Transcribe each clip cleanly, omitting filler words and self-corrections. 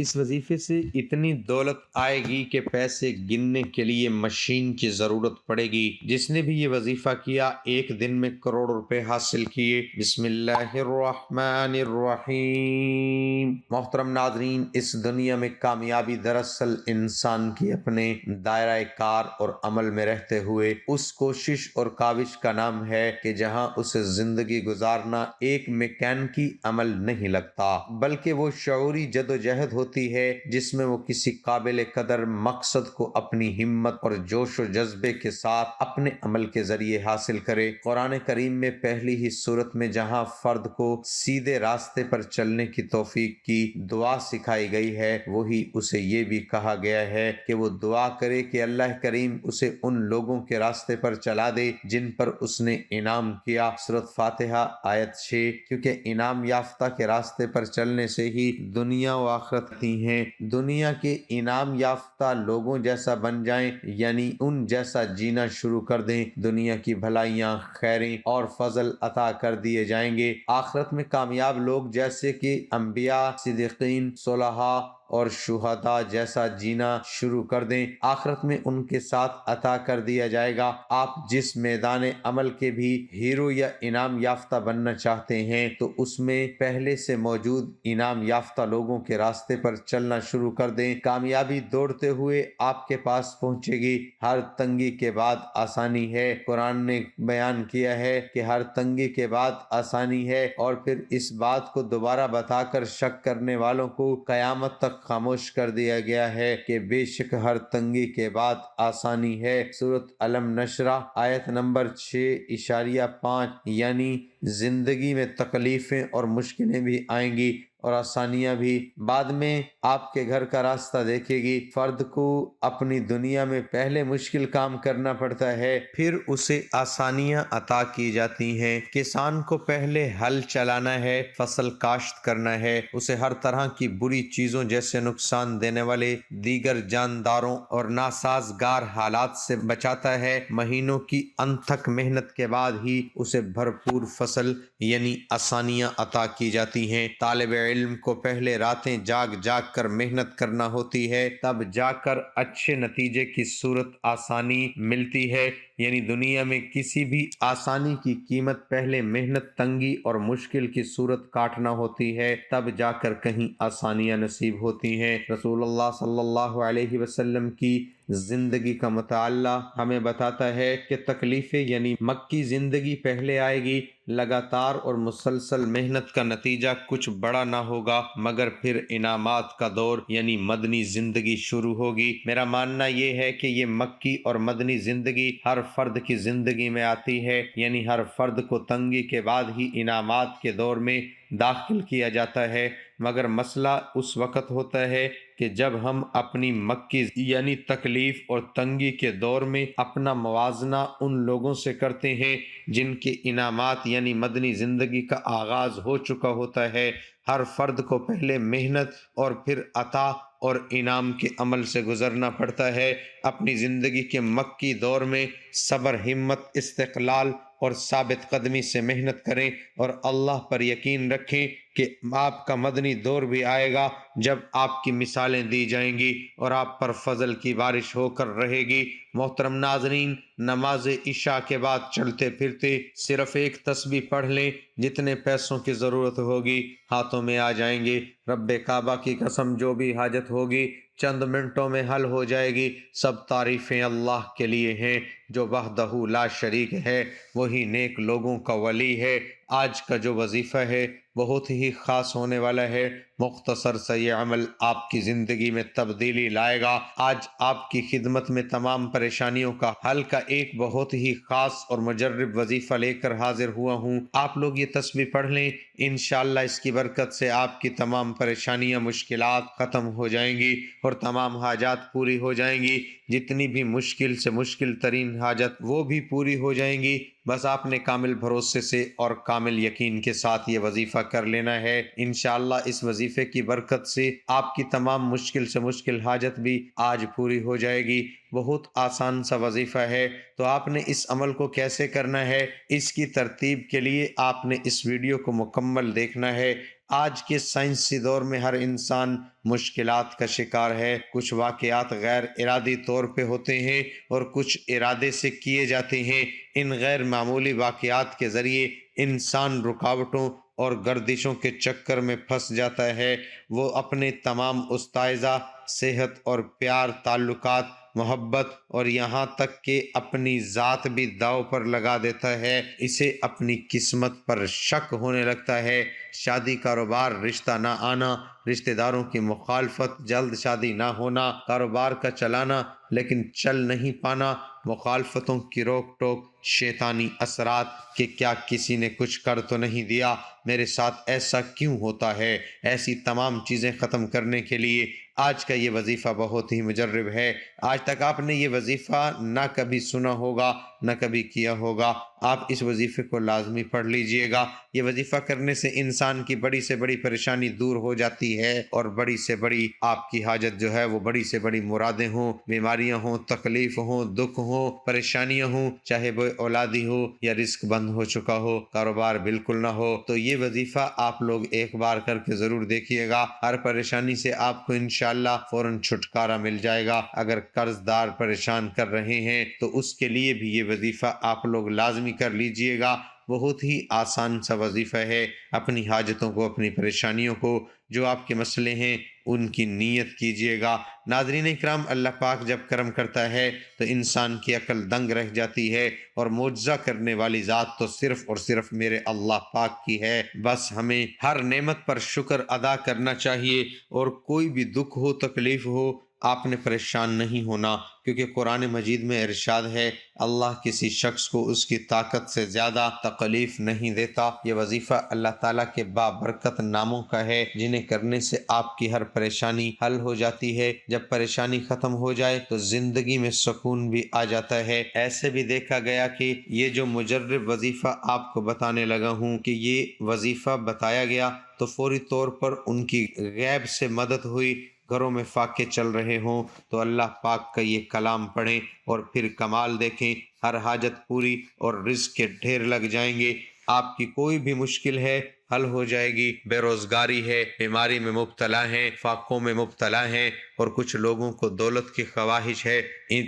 اس وظیفے سے اتنی دولت آئے گی کہ پیسے گننے کے لیے مشین کی ضرورت پڑے گی۔ جس نے بھی یہ وظیفہ کیا ایک دن میں کروڑ روپے حاصل کیے۔ بسم اللہ الرحمن الرحیم۔ محترم ناظرین، اس دنیا میں کامیابی دراصل انسان کی اپنے دائرہ کار اور عمل میں رہتے ہوئے اس کوشش اور کاوش کا نام ہے کہ جہاں اسے زندگی گزارنا ایک میکینکی عمل نہیں لگتا، بلکہ وہ شعوری جدوجہد ہوتی ہے جس میں وہ کسی قابل قدر مقصد کو اپنی ہمت اور جوش و جذبے کے ساتھ اپنے عمل کے ذریعے حاصل کرے۔ قرآن کریم میں پہلی ہی سورت میں جہاں فرد کو سیدھے راستے پر چلنے کی توفیق کی دعا سکھائی گئی ہے، وہی اسے یہ بھی کہا گیا ہے کہ وہ دعا کرے کہ اللہ کریم اسے ان لوگوں کے راستے پر چلا دے جن پر اس نے انعام کیا۔ سورۃ فاتحہ آیت 6۔ کیونکہ انعام یافتہ کے راستے پر چلنے سے ہی دنیا و آخرت کی ہیں۔ دنیا کے انعام یافتہ لوگوں جیسا بن جائیں، یعنی ان جیسا جینا شروع کر دیں، دنیا کی بھلائیاں، خیریں اور فضل عطا کر دیے جائیں گے۔ آخرت میں کامیاب لوگ جیسے کہ انبیاء، صدیقین، صلحاء اور شہداء جیسا جینا شروع کر دیں، آخرت میں ان کے ساتھ عطا کر دیا جائے گا۔ آپ جس میدان عمل کے بھی ہیرو یا انعام یافتہ بننا چاہتے ہیں تو اس میں پہلے سے موجود انعام یافتہ لوگوں کے راستے پر چلنا شروع کر دیں۔ کامیابی دوڑتے ہوئے آپ کے پاس پہنچے گی۔ ہر تنگی کے بعد آسانی ہے۔ قرآن نے بیان کیا ہے کہ ہر تنگی کے بعد آسانی ہے، اور پھر اس بات کو دوبارہ بتا کر شک کرنے والوں کو قیامت تک خاموش کر دیا گیا ہے کہ بے شک ہر تنگی کے بعد آسانی ہے۔ سورۃ علم نشرہ آیت نمبر 6.5، یعنی زندگی میں تکلیفیں اور مشکلیں بھی آئیں گی اور آسانیاں بھی۔ بعد میں آپ کے گھر کا راستہ دیکھے گی۔ فرد کو اپنی دنیا میں پہلے مشکل کام کرنا پڑتا ہے، پھر اسے آسانیاں عطا کی جاتی ہیں۔ کسان کو پہلے ہل چلانا ہے، فصل کاشت کرنا ہے، اسے ہر طرح کی بری چیزوں جیسے نقصان دینے والے دیگر جانداروں اور ناسازگار حالات سے بچاتا ہے۔ مہینوں کی انتھک محنت کے بعد ہی اسے بھرپور فصل یعنی آسانیاں عطا کی جاتی ہیں۔ طالب علم کو پہلے راتیں جاگ جاگ کر محنت کرنا ہوتی ہے، تب جا کر اچھے نتیجے کی صورت آسانی ملتی ہے۔ یعنی دنیا میں کسی بھی آسانی کی قیمت پہلے محنت، تنگی اور مشکل کی صورت کاٹنا ہوتی ہے، تب جا کر کہیں آسانیاں نصیب ہوتی ہیں۔ رسول اللہ صلی اللہ علیہ وسلم کی زندگی کا مطالعہ ہمیں بتاتا ہے کہ تکلیفیں یعنی مکی زندگی پہلے آئے گی۔ لگاتار اور مسلسل محنت کا نتیجہ کچھ بڑا نہ ہوگا، مگر پھر انعامات کا دور یعنی مدنی زندگی شروع ہوگی۔ میرا ماننا یہ ہے کہ یہ مکی اور مدنی زندگی ہر فرد کی زندگی میں آتی ہے، یعنی ہر فرد کو تنگی کے بعد ہی انعامات کے دور میں داخل کیا جاتا ہے، مگر مسئلہ اس وقت ہوتا ہے کہ جب ہم اپنی مکی یعنی تکلیف اور تنگی کے دور میں اپنا موازنہ ان لوگوں سے کرتے ہیں جن کے انعامات یعنی مدنی زندگی کا آغاز ہو چکا ہوتا ہے۔ ہر فرد کو پہلے محنت اور پھر عطا اور انعام کے عمل سے گزرنا پڑتا ہے۔ اپنی زندگی کے مکی دور میں صبر، ہمت، استقلال اور ثابت قدمی سے محنت کریں اور اللہ پر یقین رکھیں کہ آپ کا مدنی دور بھی آئے گا جب آپ کی مثالیں دی جائیں گی اور آپ پر فضل کی بارش ہو کر رہے گی۔ محترم ناظرین، نماز عشاء کے بعد چلتے پھرتے صرف ایک تسبیح پڑھ لیں، جتنے پیسوں کی ضرورت ہوگی ہاتھوں میں آ جائیں گے۔ رب کعبہ کی قسم، جو بھی حاجت ہوگی چند منٹوں میں حل ہو جائے گی۔ سب تعریفیں اللہ کے لیے ہیں جو وحدہ لا شریک ہے، وہی نیک لوگوں کا ولی ہے۔ آج کا جو وظیفہ ہے بہت ہی خاص ہونے والا ہے۔ مختصر سا یہ عمل آپ کی زندگی میں تبدیلی لائے گا۔ آج آپ کی خدمت میں تمام پریشانیوں کا حل کا ایک بہت ہی خاص اور مجرب وظیفہ لے کر حاضر ہوا ہوں۔ آپ لوگ یہ تسبیح پڑھ لیں، انشاءاللہ اس کی برکت سے آپ کی تمام پریشانیاں، مشکلات ختم ہو جائیں گی اور تمام حاجات پوری ہو جائیں گی۔ جتنی بھی مشکل سے مشکل ترین حاجت وہ بھی پوری ہو جائیں گی۔ بس آپ نے کامل بھروسے سے اور کامل یقین کے ساتھ یہ وظیفہ کر لینا ہے۔ انشاءاللہ اس وظیفے کی برکت سے آپ کی تمام مشکل سے مشکل حاجت بھی آج پوری ہو جائے گی۔ بہت آسان سا وظیفہ ہے، تو آپ نے اس عمل کو کیسے کرنا ہے، اس کی ترتیب کے لیے آپ نے اس ویڈیو کو مکمل دیکھنا ہے۔ آج کے سائنسی دور میں ہر انسان مشکلات کا شکار ہے۔ کچھ واقعات غیر ارادی طور پہ ہوتے ہیں اور کچھ ارادے سے کیے جاتے ہیں۔ ان غیر معمولی واقعات کے ذریعے انسان رکاوٹوں اور گردشوں کے چکر میں پھنس جاتا ہے۔ وہ اپنے تمام استائزہ، صحت اور پیار، تعلقات، محبت اور یہاں تک کہ اپنی ذات بھی داؤ پر لگا دیتا ہے۔ اسے اپنی قسمت پر شک ہونے لگتا ہے۔ شادی، کاروبار، رشتہ نہ آنا، رشتہ داروں کی مخالفت، جلد شادی نہ ہونا، کاروبار کا چلانا لیکن چل نہیں پانا، مخالفتوں کی روک ٹوک، شیطانی اثرات کہ کیا کسی نے کچھ کر تو نہیں دیا، میرے ساتھ ایسا کیوں ہوتا ہے۔ ایسی تمام چیزیں ختم کرنے کے لیے آج کا یہ وظیفہ بہت ہی مجرب ہے۔ آج تک آپ نے یہ وظیفہ نہ کبھی سنا ہوگا نہ کبھی کیا ہوگا۔ آپ اس وظیفے کو لازمی پڑھ لیجئے گا۔ یہ وظیفہ کرنے سے انسان کی بڑی سے بڑی پریشانی دور ہو جاتی ہے اور بڑی سے بڑی آپ کی حاجت جو ہے وہ بڑی سے بڑی مرادیں ہوں، بیماریاں ہوں، تکلیف ہوں، دکھ ہوں، پریشانیاں ہوں، چاہے وہ اولادی ہو یا رزق بند ہو چکا ہو، کاروبار بالکل نہ ہو، تو یہ وظیفہ آپ لوگ ایک بار کر کے ضرور دیکھیے گا۔ ہر پریشانی سے آپ کو انشاءاللہ فوراً چھٹکارا مل جائے گا۔ اگر قرض دار پریشان کر رہے ہیں تو اس کے لیے بھی یہ وظیفہ آپ لوگ لازمی کر لیجئے گا۔ بہت ہی آسان سا وظیفہ ہے۔ اپنی حاجتوں کو، اپنی پریشانیوں کو، جو آپ کے مسئلے ہیں ان کی نیت کیجئے گا۔ ناظرین اکرام، اللہ پاک جب کرم کرتا ہے تو انسان کی عقل دنگ رہ جاتی ہے، اور معجزہ کرنے والی ذات تو صرف اور صرف میرے اللہ پاک کی ہے۔ بس ہمیں ہر نعمت پر شکر ادا کرنا چاہیے، اور کوئی بھی دکھ ہو، تکلیف ہو، آپ نے پریشان نہیں ہونا، کیونکہ قرآن مجید میں ارشاد ہے اللہ کسی شخص کو اس کی طاقت سے زیادہ تکلیف نہیں دیتا۔ یہ وظیفہ اللہ تعالیٰ کے بابرکت ناموں کا ہے، جنہیں کرنے سے آپ کی ہر پریشانی حل ہو جاتی ہے۔ جب پریشانی ختم ہو جائے تو زندگی میں سکون بھی آ جاتا ہے۔ ایسے بھی دیکھا گیا کہ یہ جو مجرب وظیفہ آپ کو بتانے لگا ہوں کہ یہ وظیفہ بتایا گیا تو فوری طور پر ان کی غیب سے مدد ہوئی۔ گھروں میں فاقے چل رہے ہوں تو اللہ پاک کا یہ کلام پڑھیں اور پھر کمال دیکھیں، ہر حاجت پوری اور رزق کے ڈھیر لگ جائیں گے۔ آپ کی کوئی بھی مشکل ہے حل ہو جائے گی۔ بے روزگاری ہے، بیماری میں مبتلا ہیں، فاقوں میں مبتلا ہیں، اور کچھ لوگوں کو دولت کی خواہش ہے،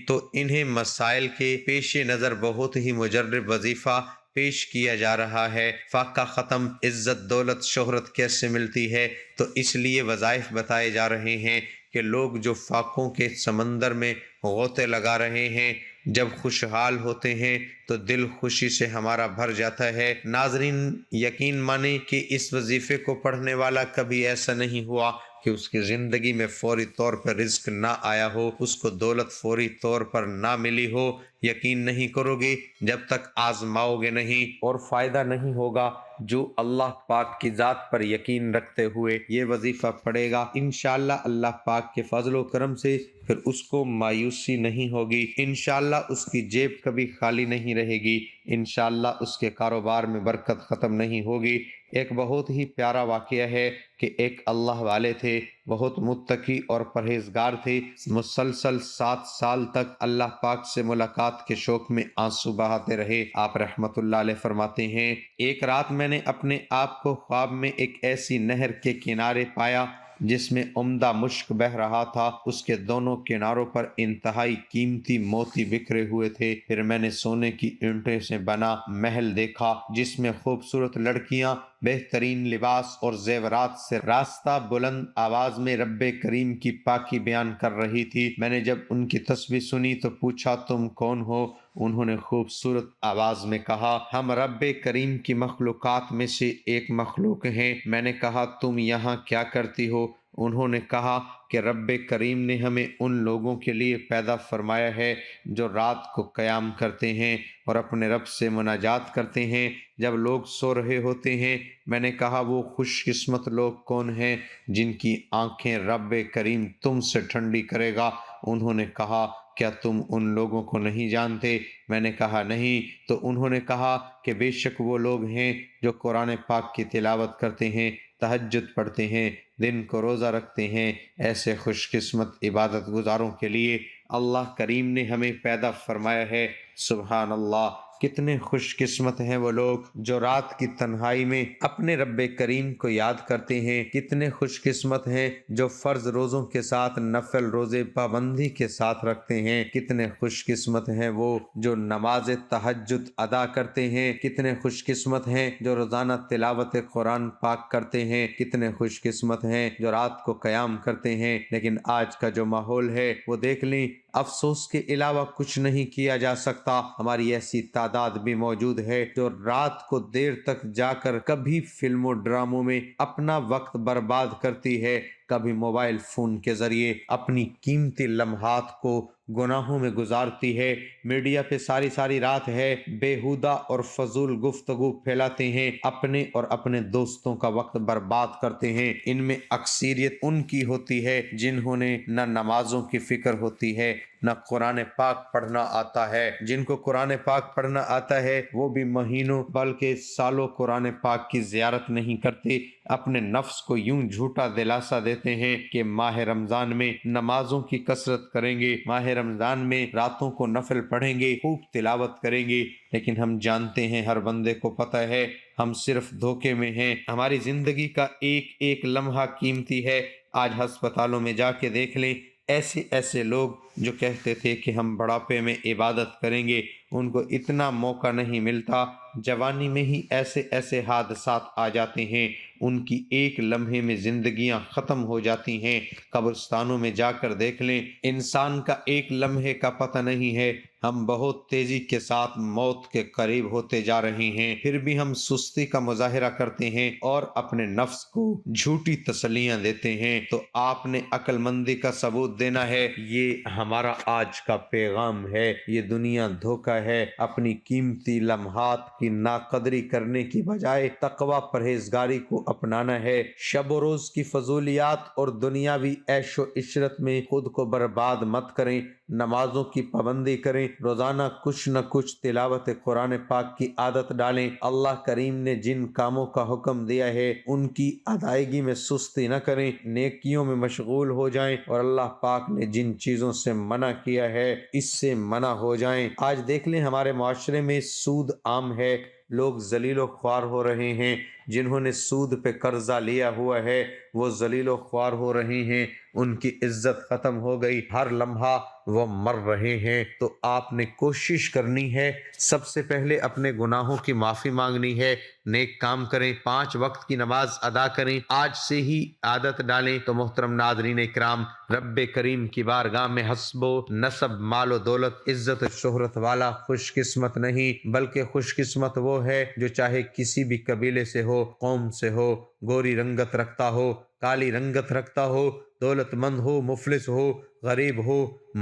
تو انہیں مسائل کے پیش نظر بہت ہی مجرب وظیفہ پیش کیا جا رہا ہے۔ فاقہ ختم، عزت، دولت، شہرت کیسے ملتی ہے؟ تو اس لیے وظائف بتائے جا رہے ہیں کہ لوگ جو فاقوں کے سمندر میں غوطے لگا رہے ہیں، جب خوشحال ہوتے ہیں تو دل خوشی سے ہمارا بھر جاتا ہے۔ ناظرین یقین مانیں کہ اس وظیفے کو پڑھنے والا کبھی ایسا نہیں ہوا کہ اس کی زندگی میں فوری طور پر رزق نہ آیا ہو، اس کو دولت فوری طور پر نہ ملی ہو۔ یقین نہیں کرو گے جب تک آزماؤ گے نہیں، اور فائدہ نہیں ہوگا۔ جو اللہ پاک کی ذات پر یقین رکھتے ہوئے یہ وظیفہ پڑھے گا، انشاءاللہ اللہ پاک کے فضل و کرم سے پھر اس کو مایوسی نہیں ہوگی، انشاءاللہ اس کی جیب کبھی خالی نہیں رہے گی، انشاءاللہ اس کے کاروبار میں برکت ختم نہیں ہوگی۔ ایک بہت ہی پیارا واقعہ ہے کہ ایک اللہ والے تھے، بہت متقی اور پرہیزگار تھے، مسلسل 7 سال تک اللہ پاک سے ملاقات کے شوق میں آنسو بہاتے رہے۔ آپ رحمت اللہ علیہ فرماتے ہیں ایک رات میں نے اپنے آپ کو خواب میں ایک ایسی نہر کے کنارے پایا جس میں عمدہ مشک بہہ رہا تھا، اس کے دونوں کناروں پر انتہائی قیمتی موتی بکھرے ہوئے تھے۔ پھر میں نے سونے کی اینٹیں سے بنا محل دیکھا جس میں خوبصورت لڑکیاں بہترین لباس اور زیورات سے راستہ بلند آواز میں رب کریم کی پاکی بیان کر رہی تھی۔ میں نے جب ان کی تسبیح سنی تو پوچھا تم کون ہو؟ انہوں نے خوبصورت آواز میں کہا ہم رب کریم کی مخلوقات میں سے ایک مخلوق ہیں۔ میں نے کہا تم یہاں کیا کرتی ہو؟ انہوں نے کہا کہ رب کریم نے ہمیں ان لوگوں کے لیے پیدا فرمایا ہے جو رات کو قیام کرتے ہیں اور اپنے رب سے مناجات کرتے ہیں جب لوگ سو رہے ہوتے ہیں۔ میں نے کہا وہ خوش قسمت لوگ کون ہیں جن کی آنکھیں رب کریم تم سے ٹھنڈی کرے گا؟ انہوں نے کہا کیا تم ان لوگوں کو نہیں جانتے؟ میں نے کہا نہیں۔ تو انہوں نے کہا کہ بے شک وہ لوگ ہیں جو قرآن پاک کی تلاوت کرتے ہیں، تہجد پڑھتے ہیں، دن کو روزہ رکھتے ہیں۔ ایسے خوش قسمت عبادت گزاروں کے لیے اللہ کریم نے ہمیں پیدا فرمایا ہے۔ سبحان اللہ، کتنے خوش قسمت ہیں وہ لوگ جو رات کی تنہائی میں اپنے رب کریم کو یاد کرتے ہیں، کتنے خوش قسمت ہیں جو فرض روزوں کے ساتھ نفل روزے پابندی کے ساتھ رکھتے ہیں، کتنے خوش قسمت ہیں وہ جو نماز تہجد ادا کرتے ہیں، کتنے خوش قسمت ہیں جو روزانہ تلاوت قرآن پاک کرتے ہیں، کتنے خوش قسمت ہیں جو رات کو قیام کرتے ہیں۔ لیکن آج کا جو ماحول ہے وہ دیکھ لیں، افسوس کے علاوہ کچھ نہیں کیا جا سکتا۔ ہماری ایسی تعداد بھی موجود ہے جو رات کو دیر تک جا کر کبھی فلم و ڈراموں میں اپنا وقت برباد کرتی ہے، کبھی موبائل فون کے ذریعے اپنی قیمتی لمحات کو گناہوں میں گزارتی ہے، میڈیا پہ ساری رات ہے بےہودہ اور فضول گفتگو پھیلاتے ہیں، اپنے اور اپنے دوستوں کا وقت برباد کرتے ہیں۔ ان میں اکثریت ان کی ہوتی ہے جنہوں نے نہ نمازوں کی فکر ہوتی ہے، نہ قرآن پاک پڑھنا آتا ہے۔ جن کو قرآن پاک پڑھنا آتا ہے وہ بھی مہینوں بلکہ سالوں قرآن پاک کی زیارت نہیں کرتے، اپنے نفس کو یوں جھوٹا دلاسا دیتے ہیں کہ ماہ رمضان میں نمازوں کی کثرت کریں گے، ماہ رمضان میں راتوں کو نفل پڑھیں گے، خوب تلاوت کریں گے۔ لیکن ہم جانتے ہیں، ہر بندے کو پتہ ہے، ہم صرف دھوکے میں ہیں۔ ہماری زندگی کا ایک ایک لمحہ قیمتی ہے۔ آج ہسپتالوں میں جا کے دیکھ لیں، ایسے لوگ جو کہتے تھے کہ ہم بڑھاپے میں عبادت کریں گے، ان کو اتنا موقع نہیں ملتا، جوانی میں ہی ایسے حادثات آ جاتے ہیں، ان کی ایک لمحے میں زندگیاں ختم ہو جاتی ہیں۔ قبرستانوں میں جا کر دیکھ لیں، انسان کا ایک لمحے کا پتہ نہیں ہے۔ ہم بہت تیزی کے ساتھ موت کے قریب ہوتے جا رہے ہیں، پھر بھی ہم سستی کا مظاہرہ کرتے ہیں اور اپنے نفس کو جھوٹی تسلیاں دیتے ہیں۔ تو آپ نے عقل مندی کا ثبوت دینا ہے۔ یہ ہمارا آج کا پیغام ہے۔ یہ دنیا دھوکہ ہے۔ اپنی قیمتی لمحات کی ناقدری کرنے کی بجائے تقوی پرہیزگاری کو اپنانا ہے۔ شب و روز کی فضولیات اور دنیاوی عیش و عشرت میں خود کو برباد مت کریں، نمازوں کی پابندی کریں، روزانہ کچھ نہ کچھ تلاوت قرآن پاک کی عادت ڈالیں۔ اللہ کریم نے جن کاموں کا حکم دیا ہے ان کی ادائیگی میں سستی نہ کریں، نیکیوں میں مشغول ہو جائیں، اور اللہ پاک نے جن چیزوں سے منع کیا ہے اس سے منع ہو جائیں۔ آج دیکھ لیں، ہمارے معاشرے میں سود عام ہے، لوگ ذلیل و خوار ہو رہے ہیں۔ جنہوں نے سود پہ قرضہ لیا ہوا ہے وہ ذلیل و خوار ہو رہے ہیں، ان کی عزت ختم ہو گئی، ہر لمحہ وہ مر رہے ہیں۔ تو آپ نے کوشش کرنی ہے، سب سے پہلے اپنے گناہوں کی معافی مانگنی ہے، نیک کام کریں، 5 وقت کی نماز ادا کریں، آج سے ہی عادت ڈالیں۔ تو محترم ناظرین اکرام، رب کریم کی بارگاہ میں حسب و نسب، مال و دولت، عزت و شہرت والا خوش قسمت نہیں، بلکہ خوش قسمت وہ ہے جو چاہے کسی بھی قبیلے سے ہو، قوم سے ہو، گوری رنگت رکھتا ہو، کالی رنگت رکھتا ہو، دولت مند ہو، مفلس ہو، غریب ہو،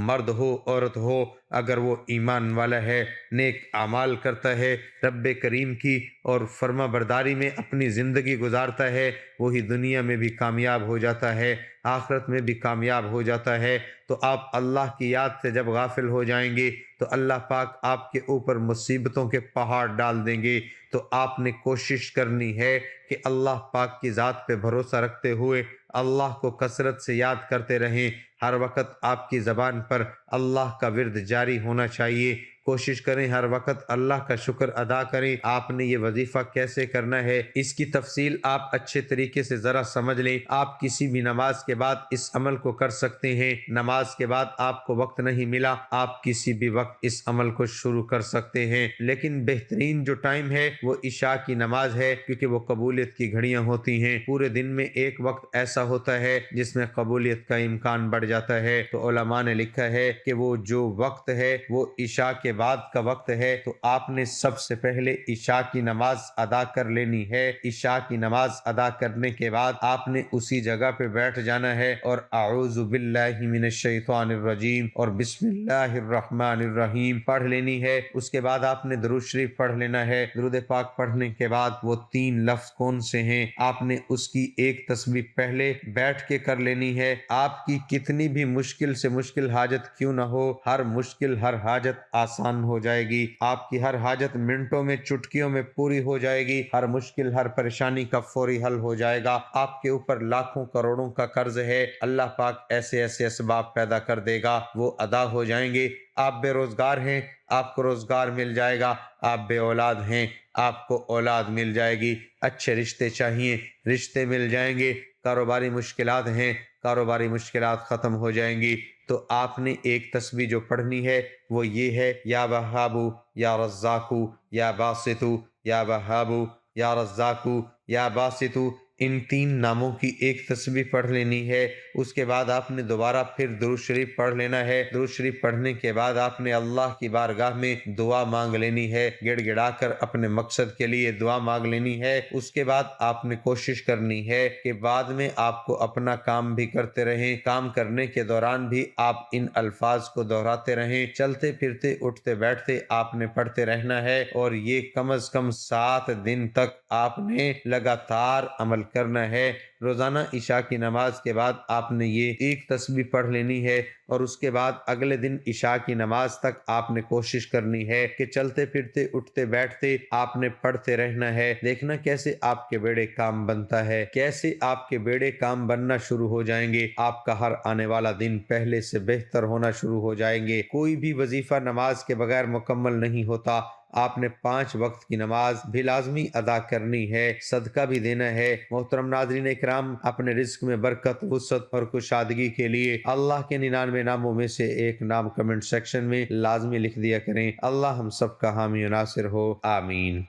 مرد ہو، عورت ہو، اگر وہ ایمان والا ہے، نیک اعمال کرتا ہے، رب کریم کی اور فرما برداری میں اپنی زندگی گزارتا ہے، وہی دنیا میں بھی کامیاب ہو جاتا ہے، آخرت میں بھی کامیاب ہو جاتا ہے۔ تو آپ اللہ کی یاد سے جب غافل ہو جائیں گے تو اللہ پاک آپ کے اوپر مصیبتوں کے پہاڑ ڈال دیں گے۔ تو آپ نے کوشش کرنی ہے کہ اللہ پاک کی ذات پہ بھروسہ رکھتے ہوئے اللہ کو کثرت سے یاد کرتے رہیں۔ ہر وقت آپ کی زبان پر اللہ کا ورد جاری ہونا چاہیے۔ کوشش کریں ہر وقت اللہ کا شکر ادا کریں۔ آپ نے یہ وظیفہ کیسے کرنا ہے اس کی تفصیل آپ اچھے طریقے سے ذرا سمجھ لیں۔ آپ کسی بھی نماز کے بعد اس عمل کو کر سکتے ہیں۔ نماز کے بعد آپ کو وقت نہیں ملا، آپ کسی بھی وقت اس عمل کو شروع کر سکتے ہیں، لیکن بہترین جو ٹائم ہے وہ عشاء کی نماز ہے، کیونکہ وہ قبولیت کی گھڑیاں ہوتی ہیں۔ پورے دن میں ایک وقت ایسا ہوتا ہے جس میں قبولیت کا امکان بڑھ جاتا ہے۔ تو علماء نے لکھا ہے کہ وہ جو وقت ہے وہ عشاء کے بعد کا وقت ہے، تو آپ نے سب سے پہلے عشاء کی نماز ادا کر لینی ہے۔ عشاء کی نماز ادا کرنے کے بعد آپ نے اسی جگہ پہ بیٹھ جانا ہے اور اعوذ باللہ من الشیطان الرجیم اور بسم اللہ الرحمن الرحیم پڑھ لینی ہے۔ اس کے بعد آپ نے درود شریف پڑھ لینا ہے۔ درود پاک پڑھنے کے بعد وہ 3 لفظ کون سے ہیں، آپ نے اس کی ایک تسبیح پہلے بیٹھ کے کر لینی ہے۔ آپ کی کتنی بھی مشکل سے مشکل حاجت کیوں نہ ہو، ہر مشکل ہر حاجت آسان آسان ہو جائے گی، آپ کی ہر حاجت منٹوں میں چٹکیوں میں پوری ہو جائے گی، ہر مشکل ہر پریشانی کا فوری حل ہو جائے گا۔ آپ کے اوپر لاکھوں کروڑوں کا قرض ہے، اللہ پاک ایسے ایسے اسباب پیدا کر دے گا، وہ ادا ہو جائیں گے۔ آپ بے روزگار ہیں، آپ کو روزگار مل جائے گا۔ آپ بے اولاد ہیں، آپ کو اولاد مل جائے گی۔ اچھے رشتے چاہیے، رشتے مل جائیں گے۔ کاروباری مشکلات ہیں، کاروباری مشکلات ختم ہو جائیں گی۔ تو آپ نے ایک تسبیح جو پڑھنی ہے وہ یہ ہے، یا وہابو یا رزاقو یا باسطو، یا وہابو یا رزاقو یا باسطو، ان 3 ناموں کی ایک تسبیح پڑھ لینی ہے۔ اس کے بعد آپ نے دوبارہ پھر درود شریف پڑھ لینا ہے۔ درود شریف پڑھنے کے بعد آپ نے اللہ کی بارگاہ میں دعا مانگ لینی ہے، گڑ گڑا کر اپنے مقصد کے لیے دعا مانگ لینی ہے۔ اس کے بعد آپ نے کوشش کرنی ہے کہ بعد میں آپ کو اپنا کام بھی کرتے رہیں، کام کرنے کے دوران بھی آپ ان الفاظ کو دہراتے رہیں، چلتے پھرتے اٹھتے بیٹھتے آپ نے پڑھتے رہنا ہے، اور یہ کم از کم 7 دن تک آپ نے لگاتار عمل کرنا ہے۔ روزانہ عشاء کی نماز کے بعد آپ نے یہ ایک تسبیح پڑھ لینی ہے، اور اس کے بعد اگلے دن عشاء کی نماز تک آپ نے کوشش کرنی ہے کہ چلتے پھرتے اٹھتے بیٹھتے آپ نے پڑھتے رہنا ہے۔ دیکھنا کیسے آپ کے بیڑے کام بنتا ہے، کیسے آپ کے بیڑے کام بننا شروع ہو جائیں گے۔ آپ کا ہر آنے والا دن پہلے سے بہتر ہونا شروع ہو جائیں گے۔ کوئی بھی وظیفہ نماز کے بغیر مکمل نہیں ہوتا۔ آپ نے 5 وقت کی نماز بھی لازمی ادا کرنی ہے، صدقہ بھی دینا ہے۔ محترم ناظرین اکرام، اپنے رزق میں برکت، وسعت اور کشادگی کے لیے اللہ کے 99 ناموں میں سے ایک نام کمنٹ سیکشن میں لازمی لکھ دیا کریں۔ اللہ ہم سب کا حامی و ناصر ہو، آمین۔